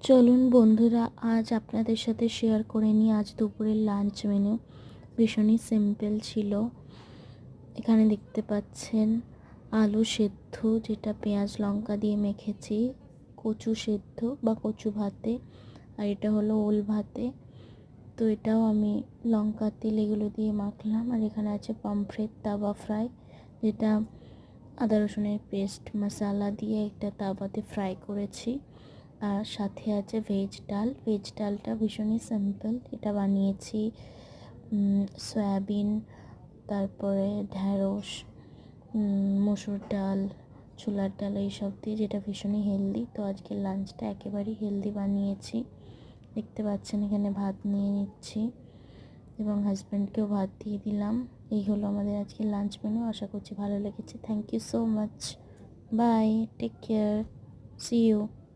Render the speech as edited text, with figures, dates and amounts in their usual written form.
চলুন বন্ধুরা, আজ আপনাদের সাথে শেয়ার করে নিই আজ দুপুরের লাঞ্চ মেনু। ভীষণই সিম্পল ছিল। এখানে দেখতে পাচ্ছেন আলু সেদ্ধ, যেটা পেঁয়াজ লঙ্কা দিয়ে মেখেছি, কচু সেদ্ধ বা কচু ভাতে, আর এটা হলো ওল ভাতে। তো এটাও আমি লঙ্কা তেল এগুলো দিয়ে মাখলাম। আর এখানে আছে পামফ্রেট তাওয়া ফ্রাই, যেটা আদা রসুনের পেস্ট মশলা দিয়ে একটা তাওয়াতে ফ্রাই করেছি। আর সাথে আছে ভেজ ডাল। ভেজ ডালটা ভীষণই সিম্পল, এটা বানিয়েছি সয়াবিন, তারপরে ঢ্যাঁড়স, মসুর ডাল, ছোলার ডাল এইসব দিয়ে, যেটা ভীষণই হেলদি। তো আজকের লাঞ্চটা একেবারেই হেলদি বানিয়েছি। দেখতে পাচ্ছেন এখানে ভাত নিয়ে নিচ্ছি এবং হাজব্যান্ডকেও ভাত দিয়ে দিলাম। এই হলো আমাদের আজকের লাঞ্চ মেনু। আশা করছি ভালো লেগেছে। Thank you so much. Bye, take care, see you.